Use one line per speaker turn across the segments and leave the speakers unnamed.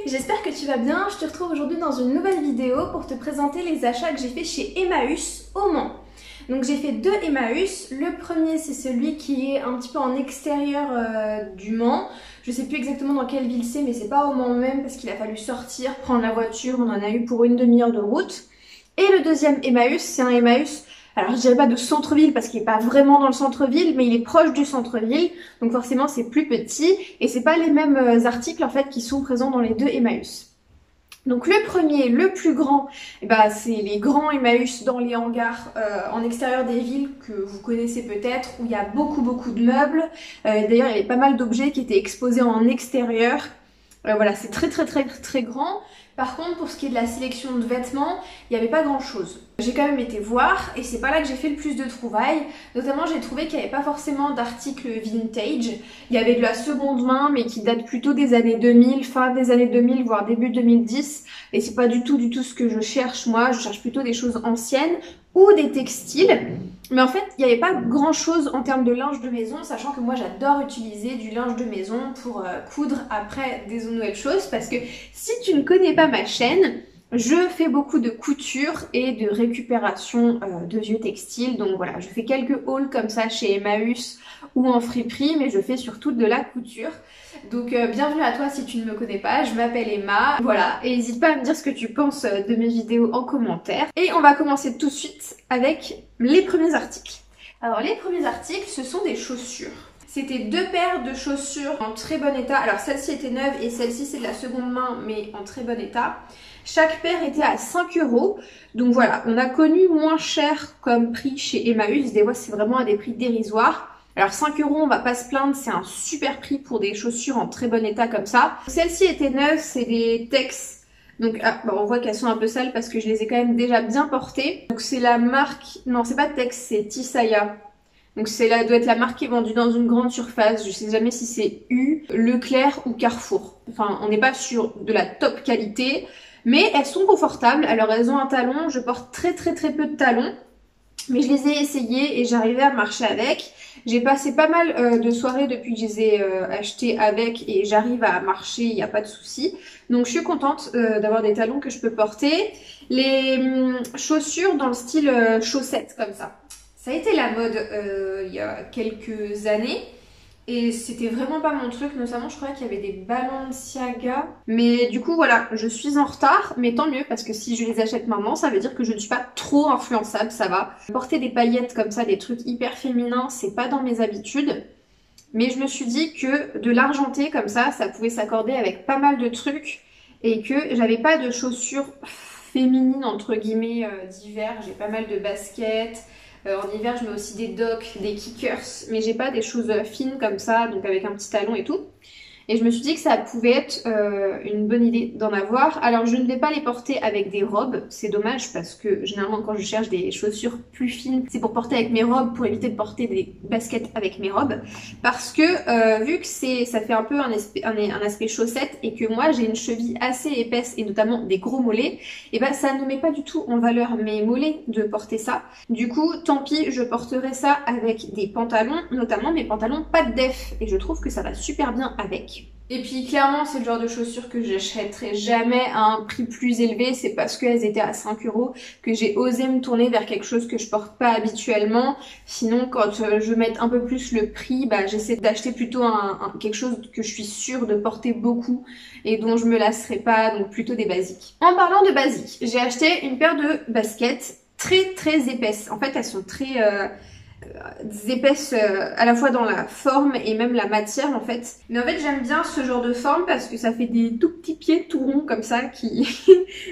j'espère que tu vas bien. Je te retrouve aujourd'hui dans une nouvelle vidéo pour te présenter les achats que j'ai fait chez Emmaüs au Mans. Donc j'ai fait deux Emmaüs. Le premier c'est celui qui est un petit peu en extérieur du Mans. Je sais plus exactement dans quelle ville c'est, mais c'est pas au Mans même parce qu'il a fallu sortir, prendre la voiture. On en a eu pour une demi-heure de route. Et le deuxième Emmaüs, c'est un Emmaüs, alors je dirais pas de centre-ville parce qu'il est pas vraiment dans le centre-ville, mais il est proche du centre-ville. Donc forcément c'est plus petit et c'est pas les mêmes articles en fait qui sont présents dans les deux Emmaüs. Donc le premier, le plus grand, c'est les grands Emmaüs dans les hangars en extérieur des villes que vous connaissez peut-être, où il y a beaucoup de meubles. D'ailleurs il y avait pas mal d'objets qui étaient exposés en extérieur. Voilà, c'est très grand. Par contre, pour ce qui est de la sélection de vêtements, il n'y avait pas grand chose. J'ai quand même été voir et c'est pas là que j'ai fait le plus de trouvailles. Notamment, j'ai trouvé qu'il n'y avait pas forcément d'articles vintage. Il y avait de la seconde main, mais qui date plutôt des années 2000, fin des années 2000, voire début 2010. Et c'est pas du tout ce que je cherche moi. Je cherche plutôt des choses anciennes ou des textiles. Mais en fait, il n'y avait pas grand chose en termes de linge de maison, sachant que moi j'adore utiliser du linge de maison pour coudre après des nouvelles choses, parce que si tu ne connais pas ma chaîne, je fais beaucoup de couture et de récupération de vieux textiles. Donc voilà, je fais quelques hauls comme ça chez Emmaüs ou en friperie, mais je fais surtout de la couture. Donc bienvenue à toi si tu ne me connais pas, je m'appelle Emma, voilà, et n'hésite pas à me dire ce que tu penses de mes vidéos en commentaire. Et on va commencer tout de suite avec les premiers articles. Alors les premiers articles, ce sont des chaussures. C'était deux paires de chaussures en très bon état. Alors celle-ci était neuve et celle-ci c'est de la seconde main mais en très bon état. Chaque paire était à 5 €. Donc voilà, on a connu moins cher comme prix chez Emmaüs. Des fois c'est vraiment à des prix dérisoires. Alors 5 €, on va pas se plaindre, c'est un super prix pour des chaussures en très bon état comme ça. Celle-ci était neuve, c'est des Tex. Donc on voit qu'elles sont un peu sales parce que je les ai quand même déjà bien portées. Donc c'est la marque, non c'est pas Tex, c'est Tisaya. Donc c'est là, doit être la marque qui est vendue dans une grande surface. Je sais jamais si c'est U, Leclerc ou Carrefour. Enfin on n'est pas sur de la top qualité. Mais elles sont confortables, alors elles ont un talon, je porte très peu de talons. Mais je les ai essayées et j'arrivais à marcher avec. J'ai passé pas mal de soirées depuis que je les ai achetées avec et j'arrive à marcher, il n'y a pas de souci. Donc je suis contente d'avoir des talons que je peux porter. Les chaussures dans le style chaussettes comme ça. Ça a été la mode il y a quelques années. Et c'était vraiment pas mon truc, notamment je croyais qu'il y avait des Balenciaga. Mais du coup voilà, je suis en retard, mais tant mieux parce que si je les achète maintenant, ça veut dire que je ne suis pas trop influençable, ça va. Porter des paillettes comme ça, des trucs hyper féminins, c'est pas dans mes habitudes. Mais je me suis dit que de l'argenté comme ça pouvait s'accorder avec pas mal de trucs. Et que j'avais pas de chaussures féminines entre guillemets d'hiver, j'ai pas mal de baskets. En hiver, je mets aussi des docks, des kickers, mais j'ai pas des choses fines comme ça, donc avec un petit talon et tout. Et je me suis dit que ça pouvait être une bonne idée d'en avoir. Alors je ne vais pas les porter avec des robes, c'est dommage parce que généralement quand je cherche des chaussures plus fines, c'est pour porter avec mes robes, pour éviter de porter des baskets avec mes robes. Parce que vu que ça fait un peu un aspect chaussette et que moi j'ai une cheville assez épaisse et notamment des gros mollets, et ça ne met pas du tout en valeur mes mollets de porter ça. Du coup tant pis, je porterai ça avec des pantalons, notamment mes pantalons pas de def, et je trouve que ça va super bien avec. Et puis clairement c'est le genre de chaussures que j'achèterai jamais à un prix plus élevé, c'est parce qu'elles étaient à 5 € que j'ai osé me tourner vers quelque chose que je porte pas habituellement. Sinon quand je mets un peu plus le prix, j'essaie d'acheter plutôt quelque chose que je suis sûre de porter beaucoup et dont je me lasserai pas, donc plutôt des basiques. En parlant de basiques, j'ai acheté une paire de baskets très épaisses. En fait elles sont très épaisses à la fois dans la forme et même la matière en fait. Mais en fait j'aime bien ce genre de forme parce que ça fait des tout petits pieds tout ronds comme ça qui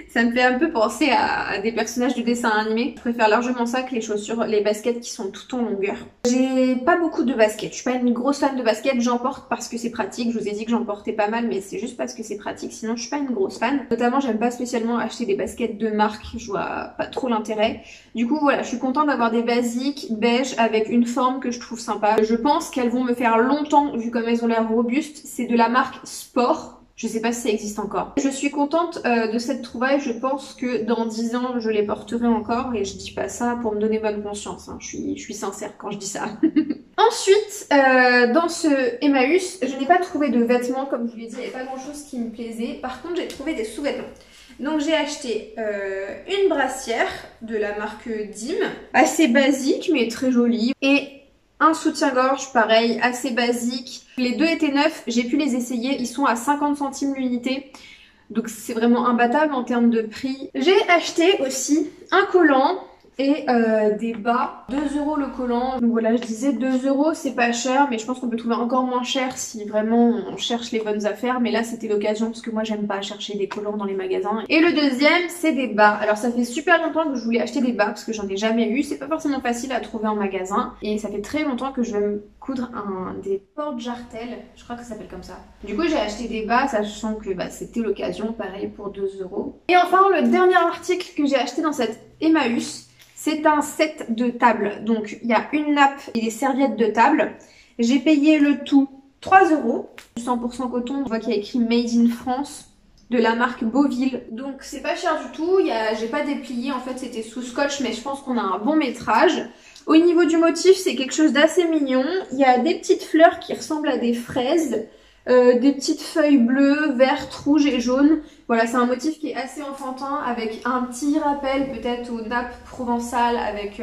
ça me fait un peu penser à des personnages de dessin animé. Je préfère largement ça que les chaussures, les baskets qui sont tout en longueur. J'ai pas beaucoup de baskets, je suis pas une grosse fan de baskets, j'en porte parce que c'est pratique. Je vous ai dit que j'en portais pas mal mais c'est juste parce que c'est pratique, sinon je suis pas une grosse fan. Notamment j'aime pas spécialement acheter des baskets de marque, je vois pas trop l'intérêt. Du coup voilà, je suis contente d'avoir des basiques beige avec une forme que je trouve sympa. Je pense qu'elles vont me faire longtemps vu comme elles ont l'air robustes. C'est de la marque Sport. Je sais pas si ça existe encore. Je suis contente de cette trouvaille. Je pense que dans 10 ans, je les porterai encore. Et je dis pas ça pour me donner bonne conscience. Hein. Je suis sincère quand je dis ça. Ensuite, dans ce Emmaüs, je n'ai pas trouvé de vêtements. Comme je vous l'ai dit, il n'y avait pas grand chose qui me plaisait. Par contre, j'ai trouvé des sous-vêtements. Donc j'ai acheté une brassière de la marque Dim. Assez basique, mais très jolie. Et un soutien-gorge, pareil, assez basique. Les deux étaient neufs, j'ai pu les essayer, ils sont à 50 centimes l'unité. Donc c'est vraiment imbattable en termes de prix. J'ai acheté aussi un collant et des bas. 2 € le collant. Donc voilà, je disais 2 € c'est pas cher, mais je pense qu'on peut trouver encore moins cher si vraiment on cherche les bonnes affaires. Mais là c'était l'occasion parce que moi j'aime pas chercher des collants dans les magasins. Et le deuxième c'est des bas. Alors ça fait super longtemps que je voulais acheter des bas parce que j'en ai jamais eu. C'est pas forcément facile à trouver en magasin. Et ça fait très longtemps que je vais me coudre des porte-jartelles. Je crois que ça s'appelle comme ça. Du coup j'ai acheté des bas sachant que c'était l'occasion, pareil pour 2 €. Et enfin le dernier article que j'ai acheté dans cette Emmaüs, c'est un set de table. Donc il y a une nappe et des serviettes de table. J'ai payé le tout 3 €. 100% coton, on voit qu'il y a écrit Made in France de la marque Beauville. Donc c'est pas cher du tout. J'ai pas déplié, en fait c'était sous scotch, mais je pense qu'on a un bon métrage. Au niveau du motif, c'est quelque chose d'assez mignon. Il y a des petites fleurs qui ressemblent à des fraises. Des petites feuilles bleues, vertes, rouges et jaunes. Voilà, c'est un motif qui est assez enfantin avec un petit rappel peut-être aux nappes provençales avec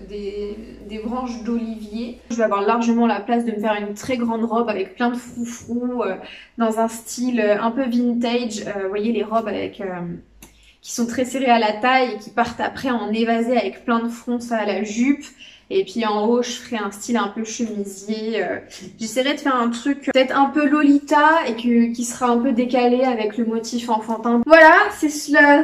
des branches d'olivier. Je vais avoir largement la place de me faire une très grande robe avec plein de froufrous dans un style un peu vintage. Vous voyez les robes avec qui sont très serrées à la taille et qui partent après en évasé avec plein de fronces à la jupe. Et puis en haut, je ferai un style un peu chemisier. J'essaierai de faire un truc peut-être un peu Lolita et qui sera un peu décalé avec le motif enfantin. Voilà, c'est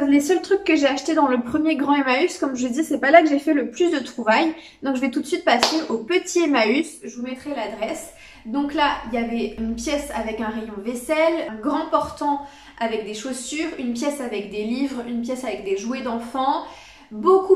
les seuls trucs que j'ai achetés dans le premier grand Emmaüs. Comme je dis, c'est pas là que j'ai fait le plus de trouvailles. Donc je vais tout de suite passer au petit Emmaüs. Je vous mettrai l'adresse. Donc là, il y avait une pièce avec un rayon vaisselle, un grand portant avec des chaussures, une pièce avec des livres, une pièce avec des jouets d'enfants. Beaucoup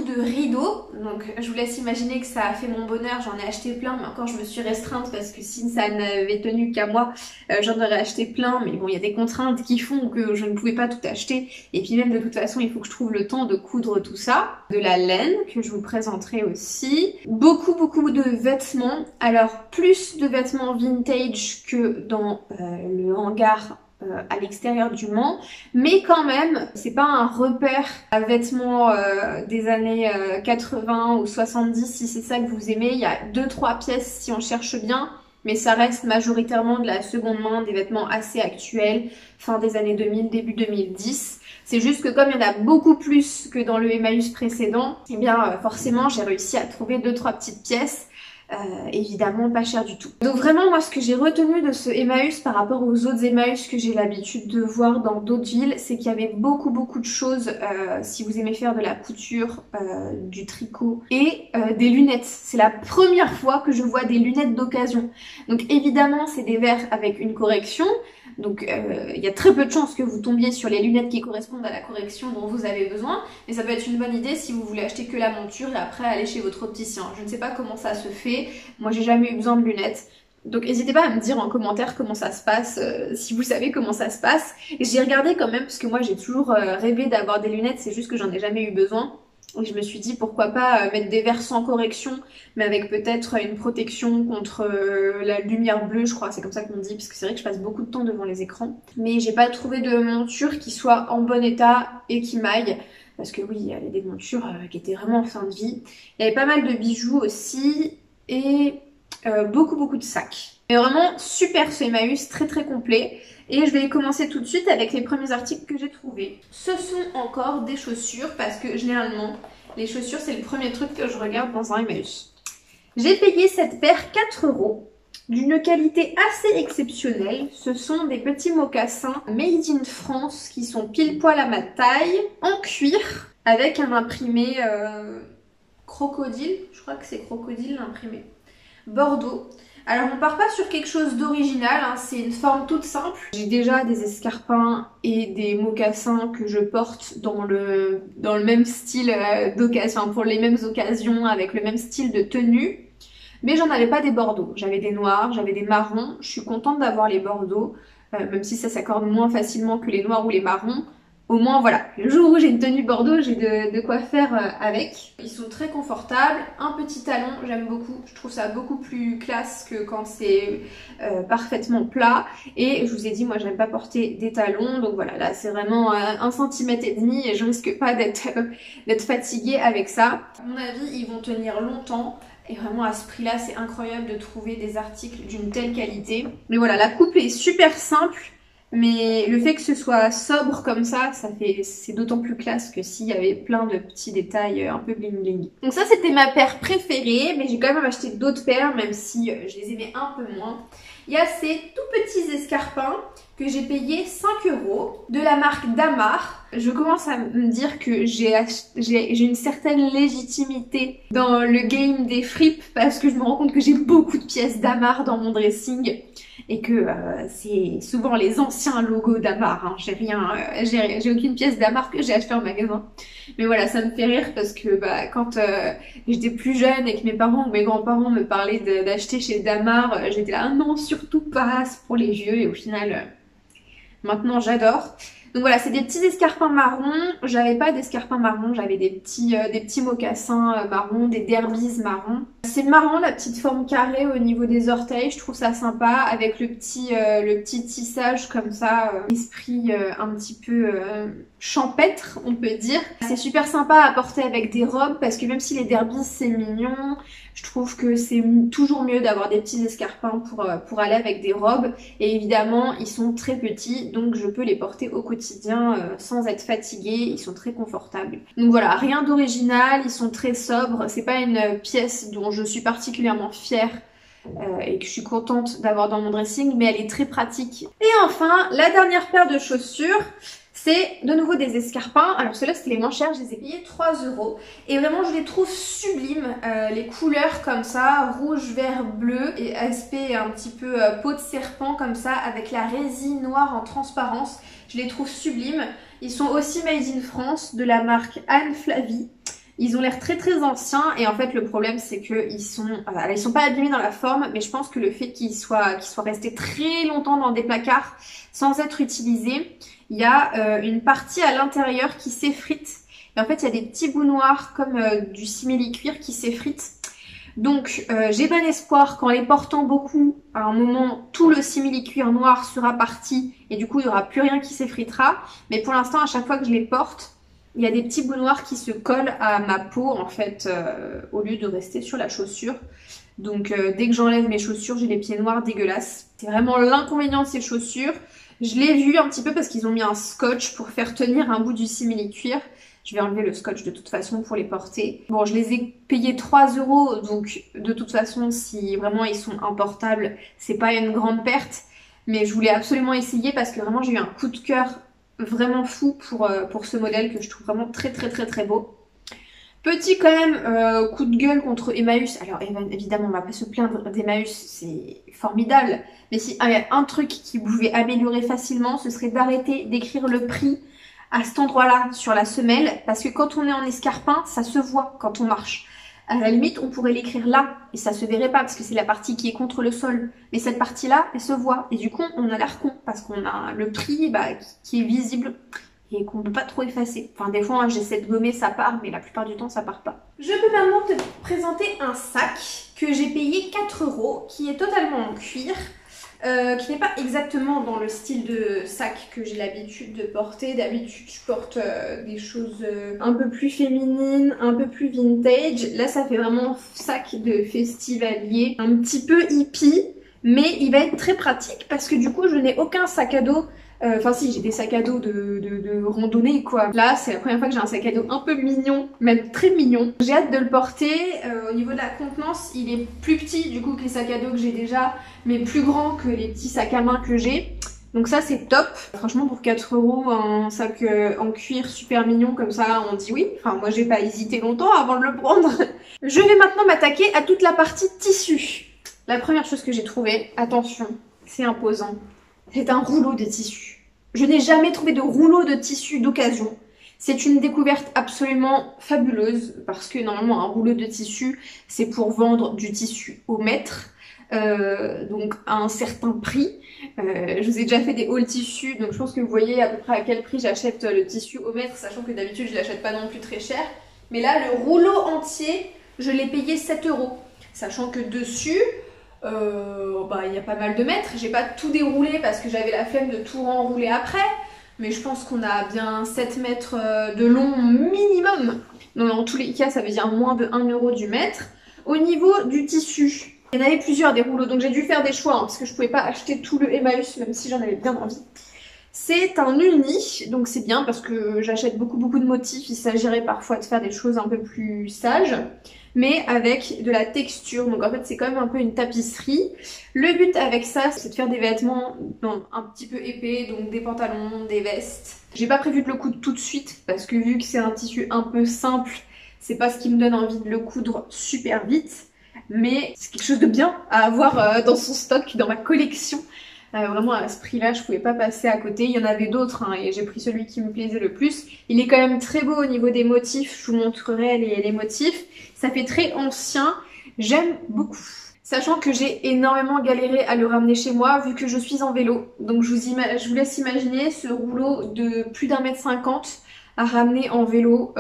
de rideaux, donc je vous laisse imaginer que ça a fait mon bonheur. J'en ai acheté plein, mais encore je me suis restreinte parce que si ça n'avait tenu qu'à moi, j'en aurais acheté plein. Mais bon, il y a des contraintes qui font que je ne pouvais pas tout acheter. Et puis même de toute façon, il faut que je trouve le temps de coudre tout ça. De la laine que je vous présenterai aussi. Beaucoup de vêtements. Alors plus de vêtements vintage que dans le hangar à l'extérieur du Mans, mais quand même c'est pas un repère à vêtements des années 80 ou 70 si c'est ça que vous aimez. Il y a 2-3 pièces si on cherche bien, mais ça reste majoritairement de la seconde main, des vêtements assez actuels, fin des années 2000, début 2010. C'est juste que comme il y en a beaucoup plus que dans le Emmaüs précédent, eh bien forcément j'ai réussi à trouver 2-3 petites pièces. Évidemment pas cher du tout. Donc vraiment moi ce que j'ai retenu de ce Emmaüs par rapport aux autres Emmaüs que j'ai l'habitude de voir dans d'autres villes, c'est qu'il y avait beaucoup de choses si vous aimez faire de la couture, du tricot et des lunettes. C'est la première fois que je vois des lunettes d'occasion. Donc évidemment c'est des verres avec une correction. Donc il y a très peu de chances que vous tombiez sur les lunettes qui correspondent à la correction dont vous avez besoin. Mais ça peut être une bonne idée si vous voulez acheter que la monture et après aller chez votre opticien. Je ne sais pas comment ça se fait. Moi j'ai jamais eu besoin de lunettes. Donc n'hésitez pas à me dire en commentaire comment ça se passe, si vous savez comment ça se passe. Et j'ai regardé quand même parce que moi j'ai toujours rêvé d'avoir des lunettes, c'est juste que j'en ai jamais eu besoin. Et je me suis dit pourquoi pas mettre des verres sans correction, mais avec peut-être une protection contre la lumière bleue, je crois, c'est comme ça qu'on dit, parce que c'est vrai que je passe beaucoup de temps devant les écrans. Mais j'ai pas trouvé de monture qui soit en bon état et qui m'aille, parce que oui, il y avait des montures qui étaient vraiment en fin de vie. Il y avait pas mal de bijoux aussi, et beaucoup de sacs. Mais vraiment super ce Emmaüs, très complet. Et je vais commencer tout de suite avec les premiers articles que j'ai trouvés. Ce sont encore des chaussures parce que généralement les chaussures c'est le premier truc que je regarde dans un Emmaüs. J'ai payé cette paire 4 € d'une qualité assez exceptionnelle. Ce sont des petits mocassins made in France qui sont pile poil à ma taille, en cuir, avec un imprimé crocodile. Je crois que c'est crocodile l'imprimé. Bordeaux. Alors on part pas sur quelque chose d'original, hein, c'est une forme toute simple. J'ai déjà des escarpins et des mocassins que je porte dans le même style d'occasion, pour les mêmes occasions, avec le même style de tenue. Mais j'en avais pas des bordeaux, j'avais des noirs, j'avais des marrons, je suis contente d'avoir les bordeaux.
même si ça s'accorde moins facilement que les noirs ou les marrons. Au moins voilà, le jour où j'ai une tenue bordeaux, j'ai de quoi faire avec. Ils sont très confortables, un petit talon, j'aime beaucoup, je trouve ça beaucoup plus classe que quand c'est parfaitement plat. Et je vous ai dit, moi j'aime pas porter des talons, donc voilà, là c'est vraiment 1,5 cm et je risque pas d'être fatiguée avec ça. À mon avis, ils vont tenir longtemps. Et vraiment à ce prix-là, c'est incroyable de trouver des articles d'une telle qualité. Mais voilà, la coupe est super simple. Mais le fait que ce soit sobre comme ça, c'est d'autant plus classe que s'il y avait plein de petits détails un peu bling bling. Donc ça c'était ma paire préférée, mais j'ai quand même acheté d'autres paires, même si je les aimais un peu moins. Il y a ces tout petits escarpins que j'ai payé 5 € de la marque Damar. Je commence à me dire que j'ai une certaine légitimité dans le game des fripes parce que je me rends compte que j'ai beaucoup de pièces Damar dans mon dressing et que c'est souvent les anciens logos Damar. Hein. J'ai aucune pièce Damar que j'ai achetée en magasin. Mais voilà, ça me fait rire parce que quand j'étais plus jeune et que mes parents ou mes grands-parents me parlaient d'acheter chez Damar, j'étais là, ah non, surtout pas, c'est pour les vieux. Et au final, maintenant j'adore. Donc voilà, c'est des petits escarpins marrons. J'avais pas d'escarpins marrons, j'avais des petits mocassins marrons, des derbies marrons. C'est marrant la petite forme carrée au niveau des orteils, je trouve ça sympa avec le petit tissage comme ça, esprit un petit peu champêtre on peut dire. C'est super sympa à porter avec des robes parce que même si les derbies c'est mignon, je trouve que c'est toujours mieux d'avoir des petits escarpins pour aller avec des robes. Et évidemment, ils sont très petits, donc je peux les porter au quotidien sans être fatiguée. Ils sont très confortables. Donc voilà, rien d'original, ils sont très sobres. C'est pas une pièce dont je suis particulièrement fière et que je suis contente d'avoir dans mon dressing, mais elle est très pratique. Et enfin, la dernière paire de chaussures, c'est de nouveau des escarpins. Alors ceux-là c'était les moins chers, je les ai payés 3 €. Et vraiment je les trouve sublimes, les couleurs comme ça, rouge, vert, bleu, et aspect un petit peu peau de serpent comme ça, avec la résine noire en transparence. Je les trouve sublimes. Ils sont aussi made in France, de la marque Anne Flavie. Ils ont l'air très très anciens et en fait le problème c'est qu'ils sont pas abîmés dans la forme, mais je pense que le fait qu'ils soient restés très longtemps dans des placards sans être utilisés, il y a une partie à l'intérieur qui s'effrite. Et en fait il y a des petits bouts noirs comme du simili-cuir qui s'effritent. Donc j'ai bon espoir qu'en les portant beaucoup, à un moment tout le simili-cuir noir sera parti et du coup il n'y aura plus rien qui s'effritera. Mais pour l'instant à chaque fois que je les porte, il y a des petits bouts noirs qui se collent à ma peau en fait au lieu de rester sur la chaussure. Donc dès que j'enlève mes chaussures, j'ai les pieds noirs dégueulasses. C'est vraiment l'inconvénient de ces chaussures. Je l'ai vu un petit peu parce qu'ils ont mis un scotch pour faire tenir un bout du simili-cuir. Je vais enlever le scotch de toute façon pour les porter. Bon, je les ai payés 3 €, donc de toute façon, si vraiment ils sont importables, c'est pas une grande perte. Mais je voulais absolument essayer parce que vraiment j'ai eu un coup de cœur vraiment fou pour ce modèle que je trouve vraiment très très très très beau. Petit quand même coup de gueule contre Emmaüs. Alors évidemment on va pas se plaindre d'Emmaüs, c'est formidable. Mais si il y a un truc qui pouvait améliorer facilement, ce serait d'arrêter d'écrire le prix à cet endroit-là sur la semelle. Parce que quand on est en escarpin, ça se voit quand on marche. À la limite, on pourrait l'écrire là et ça se verrait pas parce que c'est la partie qui est contre le sol. Mais cette partie-là, elle se voit. Et du coup, on a l'air con parce qu'on a le prix qui est visible et qu'on peut pas trop effacer. Enfin, des fois, j'essaie de gommer, ça part, mais la plupart du temps, ça part pas. Je peux maintenant te présenter un sac que j'ai payé 4 €, qui est totalement en cuir. Qui n'est pas exactement dans le style de sac que j'ai l'habitude de porter. D'habitude je porte des choses un peu plus féminines, un peu plus vintage. Là ça fait vraiment sac de festivalier, un petit peu hippie, mais il va être très pratique parce que du coup je n'ai aucun sac à dos. Enfin si, j'ai des sacs à dos de randonnée quoi. Là c'est la première fois que j'ai un sac à dos un peu mignon, même très mignon. J'ai hâte de le porter. Au niveau de la contenance, il est plus petit du coup que les sacs à dos que j'ai déjà, mais plus grand que les petits sacs à main que j'ai. Donc ça c'est top. Franchement pour 4 € un sac en cuir super mignon comme ça, on dit oui. Enfin moi j'ai pas hésité longtemps avant de le prendre. Je vais maintenant m'attaquer à toute la partie tissu. La première chose que j'ai trouvée, attention, c'est imposant. C'est un rouleau de tissu. Je n'ai jamais trouvé de rouleau de tissu d'occasion. C'est une découverte absolument fabuleuse parce que normalement un rouleau de tissu c'est pour vendre du tissu au mètre. donc à un certain prix. Je vous ai déjà fait des hauls tissus, donc je pense que vous voyez à peu près à quel prix j'achète le tissu au mètre, sachant que d'habitude je l'achète pas non plus très cher. Mais là, le rouleau entier, je l'ai payé 7 €, sachant que dessus, il y a pas mal de mètres. J'ai pas tout déroulé parce que j'avais la flemme de tout renrouler après, mais je pense qu'on a bien 7 mètres de long minimum. Donc dans tous les cas, ça veut dire moins de 1 € du mètre. Au niveau du tissu, il y en avait plusieurs des rouleaux, donc j'ai dû faire des choix, hein, parce que je pouvais pas acheter tout le Emmaüs, même si j'en avais bien envie. C'est un uni, donc c'est bien parce que j'achète beaucoup de motifs, il s'agirait parfois de faire des choses un peu plus sages, mais avec de la texture, donc en fait c'est quand même un peu une tapisserie. Le but avec ça, c'est de faire des vêtements un petit peu épais, donc des pantalons, des vestes. J'ai pas prévu de le coudre tout de suite, parce que vu que c'est un tissu un peu simple, c'est pas ce qui me donne envie de le coudre super vite. Mais c'est quelque chose de bien à avoir dans son stock, dans ma collection. Vraiment à ce prix là je pouvais pas passer à côté. Il y en avait d'autres hein, et j'ai pris celui qui me plaisait le plus. Il est quand même très beau au niveau des motifs, je vous montrerai les motifs. Ça fait très ancien, j'aime beaucoup. Sachant que j'ai énormément galéré à le ramener chez moi vu que je suis en vélo. Donc je vous laisse imaginer ce rouleau de plus d'1,50 m à ramener en vélo,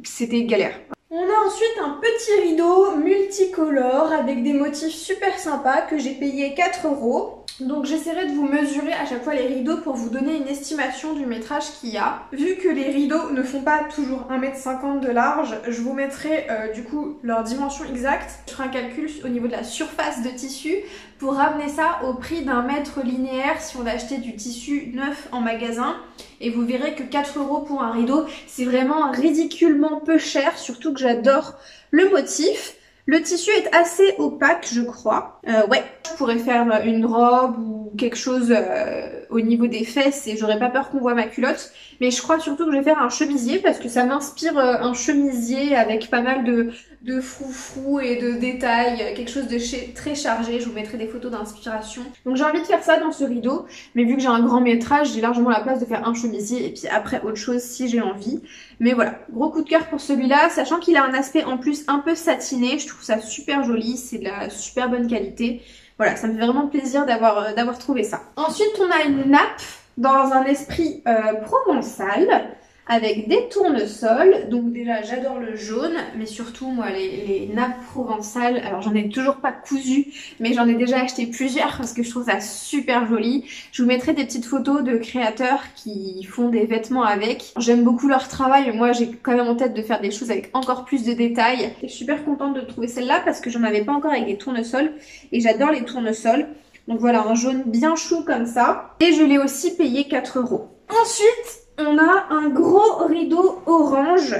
c'était galère. On a ensuite un petit rideau multicolore avec des motifs super sympas que j'ai payé 4 €. Donc j'essaierai de vous mesurer à chaque fois les rideaux pour vous donner une estimation du métrage qu'il y a. Vu que les rideaux ne font pas toujours 1,50 m de large, je vous mettrai du coup leur dimension exacte. Je ferai un calcul au niveau de la surface de tissu pour ramener ça au prix d'1 mètre linéaire si on achetait du tissu neuf en magasin. Et vous verrez que 4 € pour un rideau, c'est vraiment ridiculement peu cher, surtout que j'adore le motif. Le tissu est assez opaque, je crois. Ouais, je pourrais faire une robe ou quelque chose au niveau des fesses et j'aurais pas peur qu'on voit ma culotte. Mais je crois surtout que je vais faire un chemisier parce que ça m'inspire un chemisier avec pas mal de froufrou et de détails, quelque chose de très chargé. Je vous mettrai des photos d'inspiration. Donc j'ai envie de faire ça dans ce rideau, mais vu que j'ai un grand métrage, j'ai largement la place de faire un chemisier et puis après autre chose si j'ai envie. Mais voilà, gros coup de cœur pour celui-là, sachant qu'il a un aspect en plus un peu satiné, je trouve ça super joli, c'est de la super bonne qualité. Voilà, ça me fait vraiment plaisir d'avoir trouvé ça. Ensuite, on a une nappe dans un esprit provençal avec des tournesols. Donc déjà, j'adore le jaune, mais surtout, moi, les nappes provençales, alors j'en ai toujours pas cousu, mais j'en ai déjà acheté plusieurs parce que je trouve ça super joli. Je vous mettrai des petites photos de créateurs qui font des vêtements avec. J'aime beaucoup leur travail, moi j'ai quand même en tête de faire des choses avec encore plus de détails. Je suis super contente de trouver celle-là parce que j'en avais pas encore avec des tournesols et j'adore les tournesols. Donc voilà, un jaune bien chou comme ça. Et je l'ai aussi payé 4 €. Ensuite, on a un gros rideau orange,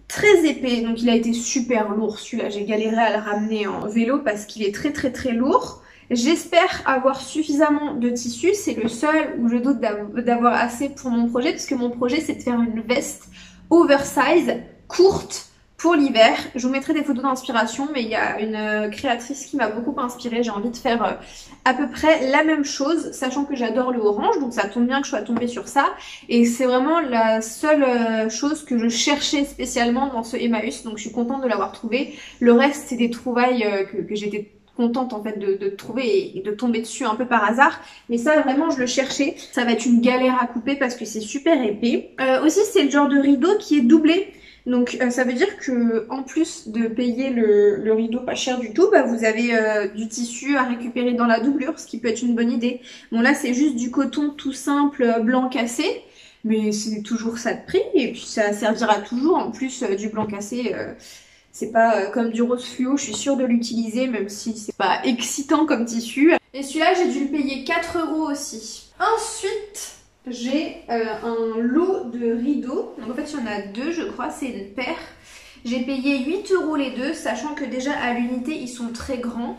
très épais. Donc il a été super lourd celui-là. J'ai galéré à le ramener en vélo parce qu'il est très lourd. J'espère avoir suffisamment de tissu. C'est le seul où je doute d'avoir assez pour mon projet. Parce que mon projet, c'est de faire une veste oversize, courte, pour l'hiver. Je vous mettrai des photos d'inspiration, mais il y a une créatrice qui m'a beaucoup inspirée. J'ai envie de faire à peu près la même chose, sachant que j'adore le orange, donc ça tombe bien que je sois tombée sur ça. Et c'est vraiment la seule chose que je cherchais spécialement dans ce Emmaüs, donc je suis contente de l'avoir trouvé. Le reste, c'est des trouvailles que j'étais contente en fait de trouver et de tomber dessus un peu par hasard, mais ça vraiment je le cherchais. Ça va être une galère à couper parce que c'est super épais. Aussi, c'est le genre de rideau qui est doublé. Donc ça veut dire que en plus de payer le rideau pas cher du tout, bah, vous avez du tissu à récupérer dans la doublure, ce qui peut être une bonne idée. Bon là c'est juste du coton tout simple blanc cassé, mais c'est toujours ça de prix et puis ça servira toujours. En plus du blanc cassé, c'est pas comme du rose fluo, je suis sûre de l'utiliser même si c'est pas excitant comme tissu. Et celui-là j'ai dû le payer 4 € aussi. Ensuite, j'ai un lot de rideaux, donc en fait il y en a deux je crois, c'est une paire. J'ai payé 8 € les deux, sachant que déjà à l'unité ils sont très grands.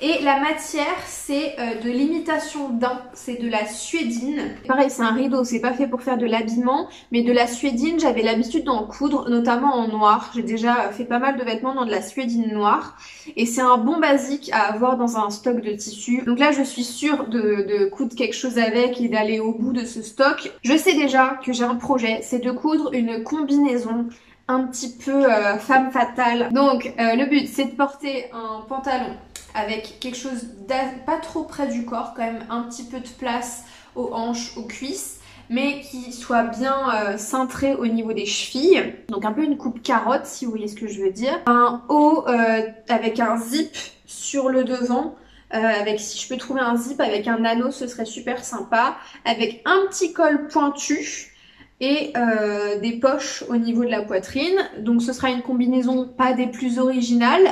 Et la matière c'est de l'imitation daim, c'est de la suédine. Pareil, c'est un rideau, c'est pas fait pour faire de l'habillement, mais de la suédine, j'avais l'habitude d'en coudre, notamment en noir. J'ai déjà fait pas mal de vêtements dans de la suédine noire. Et c'est un bon basique à avoir dans un stock de tissu. Donc là je suis sûre de coudre quelque chose avec et d'aller au bout de ce stock. Je sais déjà que j'ai un projet, c'est de coudre une combinaison un petit peu femme fatale. Donc le but c'est de porter un pantalon avec quelque chose pas trop près du corps, quand même un petit peu de place aux hanches, aux cuisses, mais qui soit bien cintré au niveau des chevilles. Donc un peu une coupe carotte, si vous voyez ce que je veux dire. Un haut avec un zip sur le devant. Si je peux trouver un zip avec un anneau, ce serait super sympa. Avec un petit col pointu et des poches au niveau de la poitrine. Donc ce sera une combinaison pas des plus originales,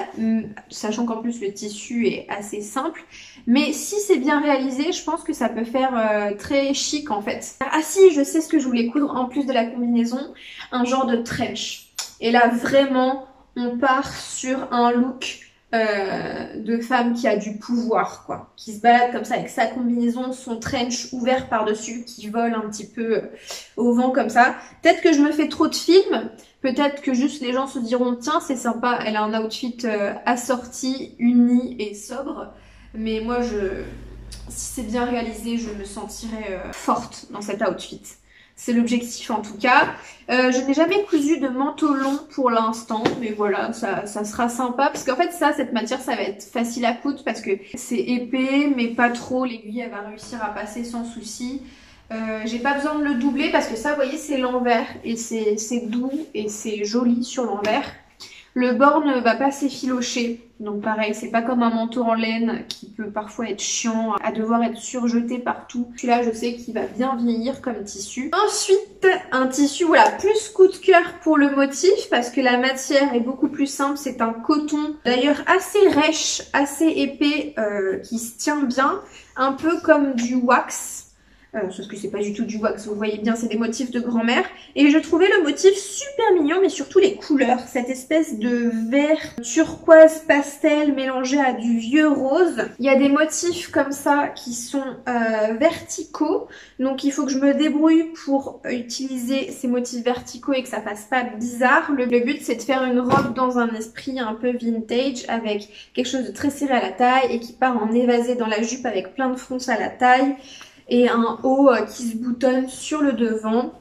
sachant qu'en plus le tissu est assez simple. Mais si c'est bien réalisé, je pense que ça peut faire très chic en fait. Ah si, je sais ce que je voulais coudre en plus de la combinaison, un genre de trench. Et là vraiment, on part sur un look de femme qui a du pouvoir, quoi, qui se balade comme ça avec sa combinaison, son trench ouvert par-dessus, qui vole un petit peu au vent comme ça. Peut-être que je me fais trop de films, peut-être que juste les gens se diront tiens c'est sympa, elle a un outfit assorti, uni et sobre, mais moi si c'est bien réalisé, je me sentirai forte dans cet outfit. C'est l'objectif en tout cas. Je n'ai jamais cousu de manteau long pour l'instant, mais voilà, ça sera sympa. Parce qu'en fait cette matière, ça va être facile à coudre parce que c'est épais, mais pas trop. L'aiguille, elle va réussir à passer sans souci. J'ai pas besoin de le doubler parce que ça, vous voyez, c'est l'envers. Et c'est doux et c'est joli sur l'envers. Le bord ne va pas s'effilocher. Donc pareil, c'est pas comme un manteau en laine qui peut parfois être chiant à devoir être surjeté partout. Celui-là, je sais qu'il va bien vieillir comme tissu. Ensuite, un tissu, voilà, plus coup de cœur pour le motif parce que la matière est beaucoup plus simple. C'est un coton, d'ailleurs assez rêche, assez épais, qui se tient bien. Un peu comme du wax. Sauf que c'est pas du tout du wax, vous voyez bien, c'est des motifs de grand-mère. Et je trouvais le motif super mignon, mais surtout les couleurs. Cette espèce de vert turquoise pastel mélangé à du vieux rose. Il y a des motifs comme ça qui sont verticaux. Donc il faut que je me débrouille pour utiliser ces motifs verticaux et que ça fasse pas bizarre. Le but c'est de faire une robe dans un esprit un peu vintage avec quelque chose de très serré à la taille et qui part en évasé dans la jupe avec plein de fronces à la taille. Et un haut qui se boutonne sur le devant.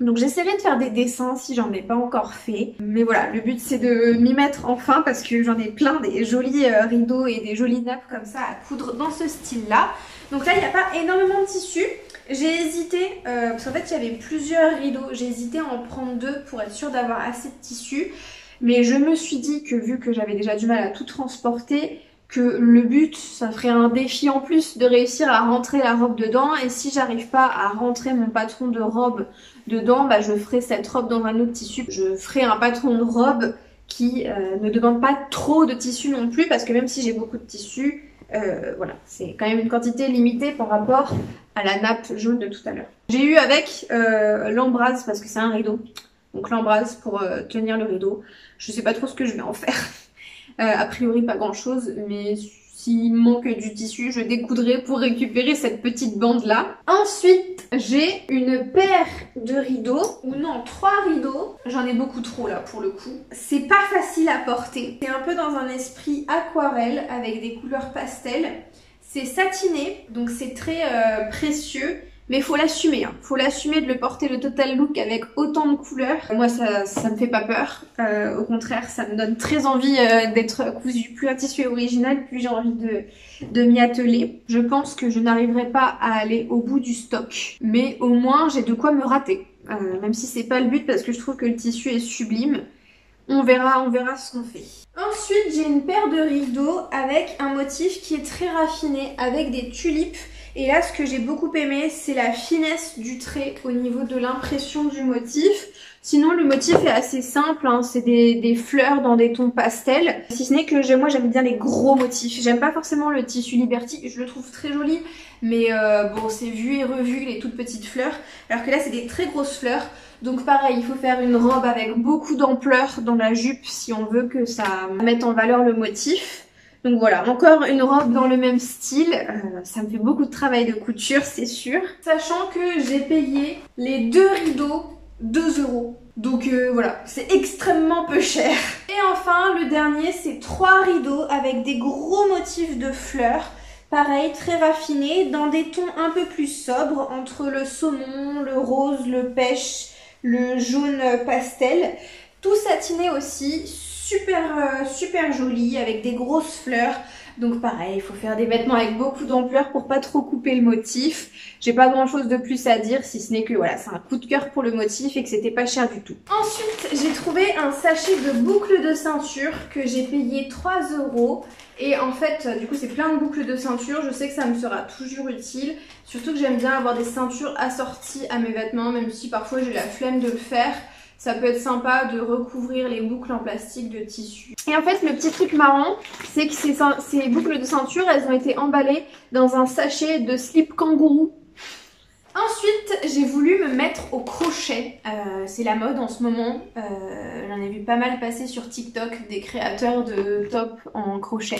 Donc j'essaierai de faire des dessins si j'en ai pas encore fait. Mais voilà, le but c'est de m'y mettre enfin parce que j'en ai plein des jolis rideaux et des jolies nappes comme ça à coudre dans ce style-là. Donc là il n'y a pas énormément de tissu. J'ai hésité, parce qu'en fait il y avait plusieurs rideaux. J'ai hésité à en prendre deux pour être sûre d'avoir assez de tissu. Mais je me suis dit que vu que j'avais déjà du mal à tout transporter, que le but, ça ferait un défi en plus de réussir à rentrer la robe dedans. Et si j'arrive pas à rentrer mon patron de robe dedans, bah je ferai cette robe dans un autre tissu. Je ferai un patron de robe qui ne demande pas trop de tissu non plus, parce que même si j'ai beaucoup de tissu, voilà, c'est quand même une quantité limitée par rapport à la nappe jaune de tout à l'heure. J'ai eu avec l'embrase, parce que c'est un rideau, donc l'embrase pour tenir le rideau. Je sais pas trop ce que je vais en faire. A priori pas grand chose, mais s'il manque du tissu, je découdrai pour récupérer cette petite bande là. Ensuite, j'ai une paire de rideaux, ou non, 3 rideaux. J'en ai beaucoup trop là pour le coup. C'est pas facile à porter. C'est un peu dans un esprit aquarelle avec des couleurs pastel. C'est satiné, donc c'est très précieux. Mais faut l'assumer, hein. Faut l'assumer de le porter le total look avec autant de couleurs. Moi ça me fait pas peur, au contraire ça me donne très envie d'être cousue. Plus un tissu est original, plus j'ai envie de m'y atteler. Je pense que je n'arriverai pas à aller au bout du stock, mais au moins j'ai de quoi me rater. Même si c'est pas le but parce que je trouve que le tissu est sublime. On verra ce qu'on fait. Ensuite j'ai une paire de rideaux avec un motif qui est très raffiné, avec des tulipes. Et là, ce que j'ai beaucoup aimé, c'est la finesse du trait au niveau de l'impression du motif. Sinon, le motif est assez simple, hein. C'est des fleurs dans des tons pastels. Si ce n'est que moi, j'aime bien les gros motifs. J'aime pas forcément le tissu Liberty, je le trouve très joli. Mais bon, c'est vu et revu, les toutes petites fleurs. Alors que là, c'est des très grosses fleurs. Donc pareil, il faut faire une robe avec beaucoup d'ampleur dans la jupe si on veut que ça mette en valeur le motif. Donc voilà, encore une robe dans le même style, ça me fait beaucoup de travail de couture, c'est sûr. Sachant que j'ai payé les 2 rideaux 2 €. Donc voilà, c'est extrêmement peu cher. Et enfin, le dernier, c'est 3 rideaux avec des gros motifs de fleurs. Pareil, très raffinés, dans des tons un peu plus sobres, entre le saumon, le rose, le pêche, le jaune pastel. Tout satiné aussi. Super joli avec des grosses fleurs. Donc pareil, il faut faire des vêtements avec beaucoup d'ampleur pour pas trop couper le motif. J'ai pas grand chose de plus à dire si ce n'est que voilà, c'est un coup de cœur pour le motif et que c'était pas cher du tout.
Ensuite, j'ai trouvé un sachet de boucles de ceinture que j'ai payé 3 €. Et en fait, du coup, c'est plein de boucles de ceinture. Je sais que ça me sera toujours utile. Surtout que j'aime bien avoir des ceintures assorties à mes vêtements, même si parfois j'ai la flemme de le faire. Ça peut être sympa de recouvrir les boucles en plastique de tissu.
Et en fait, le petit truc marrant, c'est que ces boucles de ceinture, elles ont été emballées dans un sachet de slip kangourou.
Ensuite, j'ai voulu me mettre au crochet. C'est la mode en ce moment. J'en ai vu pas mal passer sur TikTok des créateurs de tops en crochet.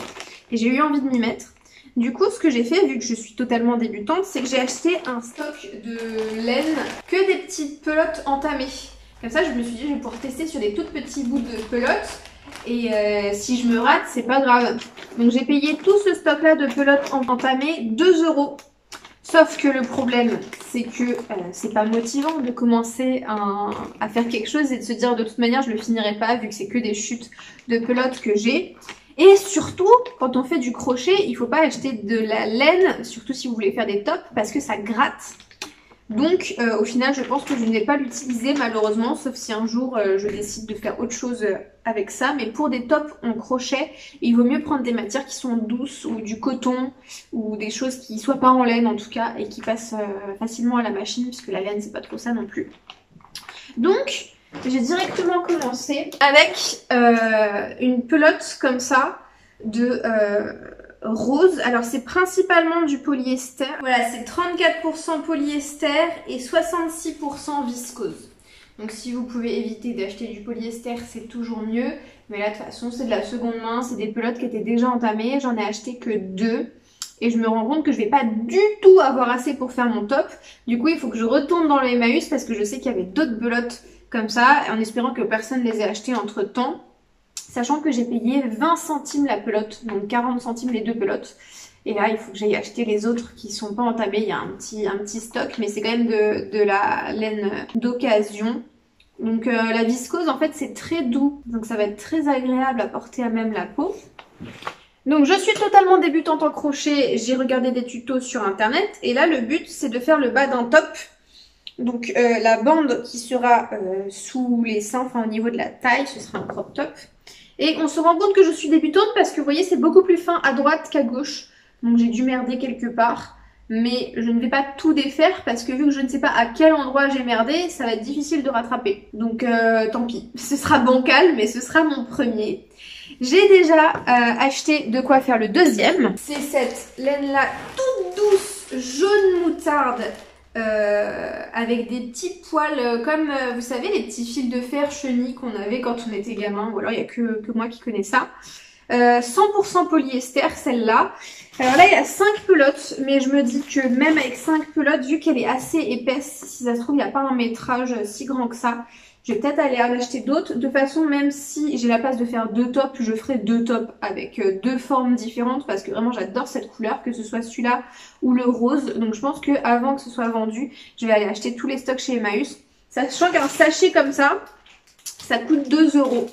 Et j'ai eu envie de m'y mettre. Du coup, ce que j'ai fait, vu que je suis totalement débutante, c'est que j'ai acheté un stock de laine, que des petites pelotes entamées. Comme ça, je me suis dit, je vais pouvoir tester sur des tout petits bouts de pelotes. Et si je me rate, c'est pas grave. Donc j'ai payé tout ce stock là de pelotes entamées 2 €. Sauf que le problème, c'est que c'est pas motivant de commencer à faire quelque chose et de se dire de toute manière je le finirai pas vu que c'est que des chutes de pelotes que j'ai. Et surtout, quand on fait du crochet, il faut pas acheter de la laine, surtout si vous voulez faire des tops, parce que ça gratte. Donc au final je pense que je ne vais pas l'utiliser malheureusement, sauf si un jour je décide de faire autre chose avec ça. Mais pour des tops en crochet, il vaut mieux prendre des matières qui sont douces ou du coton ou des choses qui soient pas en laine en tout cas et qui passent facilement à la machine, puisque la laine c'est pas trop ça non plus. Donc j'ai directement commencé avec une pelote comme ça de rose. Alors c'est principalement du polyester. Voilà, c'est 34% polyester et 66% viscose. Donc si vous pouvez éviter d'acheter du polyester, c'est toujours mieux. Mais là de toute façon c'est de la seconde main, c'est des pelotes qui étaient déjà entamées. J'en ai acheté que 2. Et je me rends compte que je vais pas du tout avoir assez pour faire mon top. Du coup il faut que je retourne dans le Emmaüs parce que je sais qu'il y avait d'autres pelotes comme ça, en espérant que personne ne les ait achetées entre temps. Sachant que j'ai payé 20 centimes la pelote, donc 40 centimes les 2 pelotes. Et là, il faut que j'aille acheter les autres qui sont pas entamées. Il y a un petit stock, mais c'est quand même de la laine d'occasion. Donc la viscose, en fait, c'est très doux. Donc ça va être très agréable à porter à même la peau. Donc je suis totalement débutante en crochet. J'ai regardé des tutos sur internet. Et là, le but, c'est de faire le bas d'un top. Donc la bande qui sera sous les seins, enfin au niveau de la taille, ce sera un crop top. Et on se rend compte que je suis débutante parce que vous voyez c'est beaucoup plus fin à droite qu'à gauche. Donc j'ai dû merder quelque part. Mais je ne vais pas tout défaire parce que vu que je ne sais pas à quel endroit j'ai merdé, ça va être difficile de rattraper. Donc tant pis, ce sera bancal mais ce sera mon premier. J'ai déjà acheté de quoi faire le deuxième. C'est cette laine là toute douce, jaune moutarde. Avec des petits poils comme vous savez les petits fils de fer chenilles qu'on avait quand on était gamin, ou alors il n'y a que moi qui connais ça. 100% polyester celle-là. Alors là il y a 5 pelotes, mais je me dis que même avec 5 pelotes, vu qu'elle est assez épaisse, si ça se trouve il n'y a pas un métrage si grand que ça, je vais peut-être aller en acheter d'autres. De toute façon, même si j'ai la place de faire 2 tops, je ferai 2 tops avec 2 formes différentes parce que vraiment j'adore cette couleur, que ce soit celui-là ou le rose. Donc je pense qu'avant que ce soit vendu, je vais aller acheter tous les stocks chez Emmaüs. Sachant qu'un sachet comme ça coûte 2 €.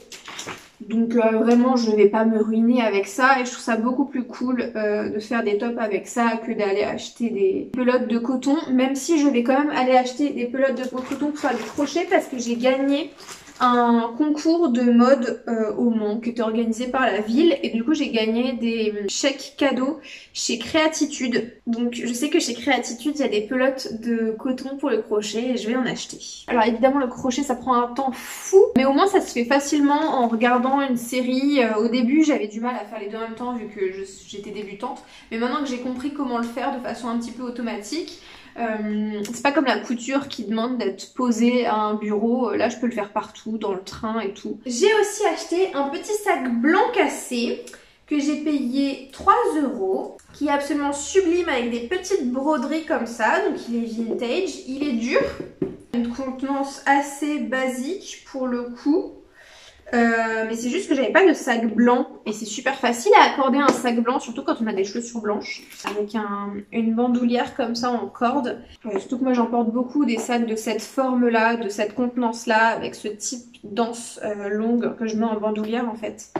Donc vraiment je vais pas me ruiner avec ça et je trouve ça beaucoup plus cool de faire des tops avec ça que d'aller acheter des pelotes de coton, même si je vais quand même aller acheter des pelotes de coton pour faire du crochet parce que j'ai gagné un concours de mode au Mans qui était organisé par la ville et du coup j'ai gagné des chèques cadeaux chez Créatitude. Donc je sais que chez Créatitude il y a des pelotes de coton pour le crochet et je vais en acheter. Alors évidemment le crochet ça prend un temps fou mais au moins ça se fait facilement en regardant une série. Au début j'avais du mal à faire les deux en même temps vu que j'étais débutante, mais maintenant que j'ai compris comment le faire de façon un petit peu automatique, c'est pas comme la couture qui demande d'être posée à un bureau. Là je peux le faire partout, dans le train et tout. J'ai aussi acheté un petit sac blanc cassé que j'ai payé 3 €, qui est absolument sublime avec des petites broderies comme ça. Donc il est vintage, il est dur, une contenance assez basique pour le coup. Mais c'est juste que j'avais pas de sac blanc et c'est super facile à accorder un sac blanc, surtout quand on a des chaussures blanches, avec une bandoulière comme ça en corde. Surtout que moi j'en porte beaucoup des sacs de cette forme là, de cette contenance là, avec ce type d'anse longue que je mets en bandoulière en fait.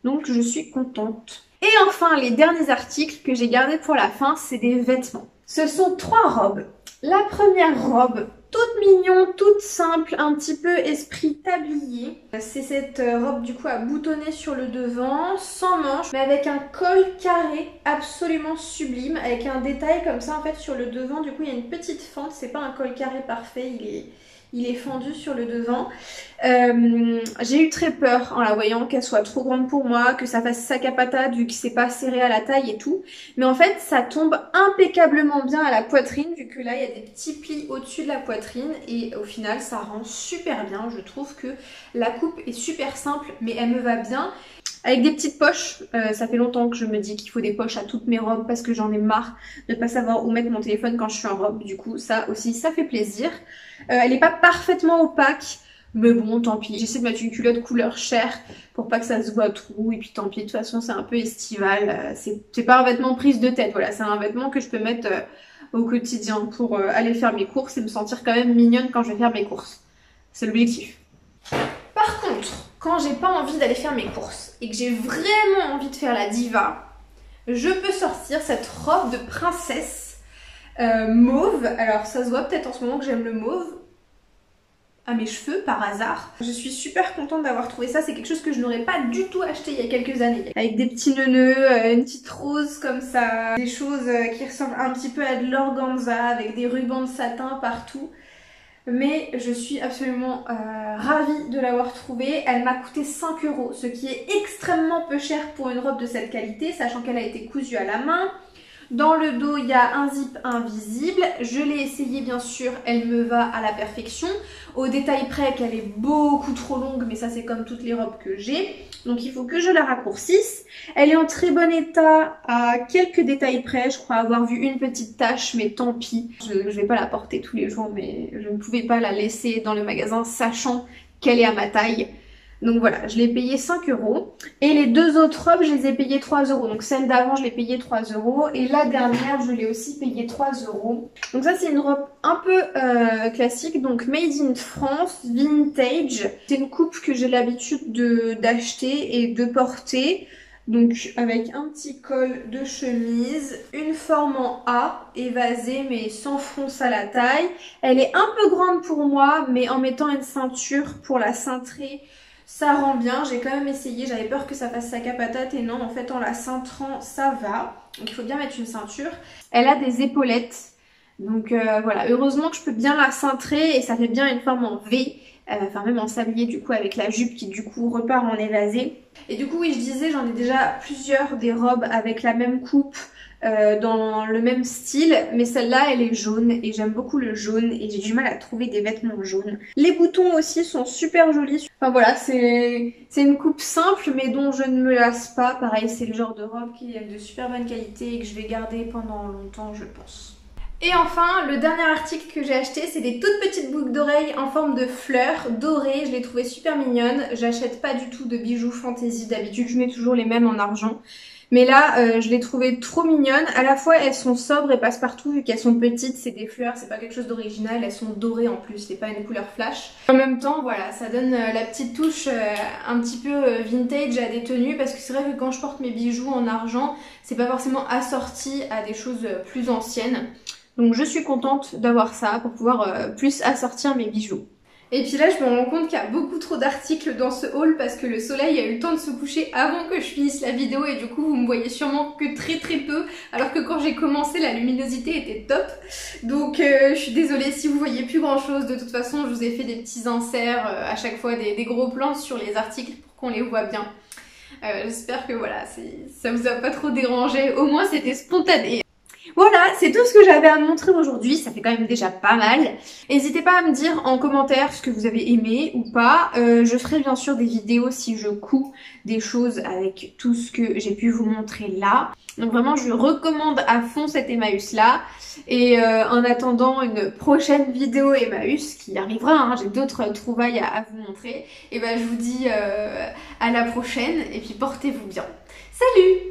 Donc je suis contente.
Et enfin, les derniers articles que j'ai gardés pour la fin, c'est des vêtements. Ce sont 3 robes. La première robe, toute mignon, toute simple, un petit peu esprit tablier. C'est cette robe du coup à boutonner sur le devant, sans manches, mais avec un col carré absolument sublime, avec un détail comme ça en fait sur le devant. Du coup il y a une petite fente, c'est pas un col carré parfait, il est fendu sur le devant. J'ai eu très peur en la voyant qu'elle soit trop grande pour moi, que ça fasse sac à patate vu que c'est pas serré à la taille et tout. Mais en fait ça tombe impeccablement bien à la poitrine vu que là il y a des petits plis au-dessus de la poitrine et au final ça rend super bien. Je trouve que la coupe est super simple mais elle me va bien. Avec des petites poches, ça fait longtemps que je me dis qu'il faut des poches à toutes mes robes parce que j'en ai marre de pas savoir où mettre mon téléphone quand je suis en robe. Du coup ça aussi ça fait plaisir. Elle n'est pas parfaitement opaque, mais bon tant pis. J'essaie de mettre une culotte couleur chair pour pas que ça se voit trop et puis tant pis, de toute façon c'est un peu estival. C'est pas un vêtement prise de tête, voilà, c'est un vêtement que je peux mettre au quotidien pour aller faire mes courses et me sentir quand même mignonne quand je vais faire mes courses. C'est l'objectif. Par contre, quand j'ai pas envie d'aller faire mes courses et que j'ai vraiment envie de faire la diva, je peux sortir cette robe de princesse mauve. Alors ça se voit peut-être en ce moment que j'aime le mauve à mes cheveux par hasard. Je suis super contente d'avoir trouvé ça, c'est quelque chose que je n'aurais pas du tout acheté il y a quelques années. Avec des petits nœuds, une petite rose comme ça, des choses qui ressemblent un petit peu à de l'organza avec des rubans de satin partout. Mais je suis absolument ravie de l'avoir trouvée. Elle m'a coûté 5 €, ce qui est extrêmement peu cher pour une robe de cette qualité, sachant qu'elle a été cousue à la main. Dans le dos, il y a un zip invisible. Je l'ai essayé bien sûr, elle me va à la perfection. Au détail près qu'elle est beaucoup trop longue, mais ça c'est comme toutes les robes que j'ai. Donc il faut que je la raccourcisse. Elle est en très bon état à quelques détails près. Je crois avoir vu une petite tache, mais tant pis. Je vais pas la porter tous les jours, mais je ne pouvais pas la laisser dans le magasin sachant qu'elle est à ma taille. Donc voilà, je l'ai payé 5 €. Et les 2 autres robes, je les ai payées 3 €. Donc celle d'avant, je l'ai payée 3 €. Et la dernière, je l'ai aussi payée 3 €. Donc ça, c'est une robe un peu classique. Donc Made in France, vintage. C'est une coupe que j'ai l'habitude d'acheter et de porter. Donc avec un petit col de chemise, une forme en A, évasée mais sans fronce à la taille. Elle est un peu grande pour moi, mais en mettant une ceinture pour la cintrer, ça rend bien. J'ai quand même essayé, j'avais peur que ça fasse sac à patate et non, en fait en la cintrant ça va. Donc il faut bien mettre une ceinture. Elle a des épaulettes, donc voilà, heureusement que je peux bien la cintrer et ça fait bien une forme en V. Enfin même en sablier du coup avec la jupe qui du coup repart en évasé. Et du coup oui, je disais, j'en ai déjà plusieurs des robes avec la même coupe dans le même style, mais celle-là elle est jaune et j'aime beaucoup le jaune et j'ai du mal à trouver des vêtements jaunes. Les boutons aussi sont super jolis. Enfin voilà, c'est une coupe simple mais dont je ne me lasse pas. Pareil, c'est le genre de robe qui est de super bonne qualité et que je vais garder pendant longtemps je pense. Et enfin, le dernier article que j'ai acheté, c'est des toutes petites boucles d'oreilles en forme de fleurs dorées. Je les trouvais super mignonnes. J'achète pas du tout de bijoux fantaisie. D'habitude, je mets toujours les mêmes en argent. Mais là, je les trouvais trop mignonnes. À la fois, elles sont sobres et passe-partout vu qu'elles sont petites. C'est des fleurs, c'est pas quelque chose d'original. Elles sont dorées en plus, c'est pas une couleur flash. En même temps, voilà, ça donne la petite touche un petit peu vintage à des tenues. Parce que c'est vrai que quand je porte mes bijoux en argent, c'est pas forcément assorti à des choses plus anciennes. Donc je suis contente d'avoir ça pour pouvoir plus assortir mes bijoux. Et puis là je me rends compte qu'il y a beaucoup trop d'articles dans ce haul parce que le soleil a eu le temps de se coucher avant que je finisse la vidéo et du coup vous me voyez sûrement que très peu alors que quand j'ai commencé la luminosité était top. Donc je suis désolée si vous voyez plus grand chose. De toute façon je vous ai fait des petits inserts à chaque fois, des gros plans sur les articles pour qu'on les voit bien. J'espère que voilà, ça vous a pas trop dérangé, au moins c'était spontané. Voilà, c'est tout ce que j'avais à montrer aujourd'hui, ça fait quand même déjà pas mal. N'hésitez pas à me dire en commentaire ce que vous avez aimé ou pas. Je ferai bien sûr des vidéos si je couds des choses avec tout ce que j'ai pu vous montrer là. Donc vraiment je recommande à fond cet Emmaüs là. Et en attendant une prochaine vidéo Emmaüs qui arrivera, hein, j'ai d'autres trouvailles à vous montrer. Et ben je vous dis à la prochaine et puis portez-vous bien. Salut!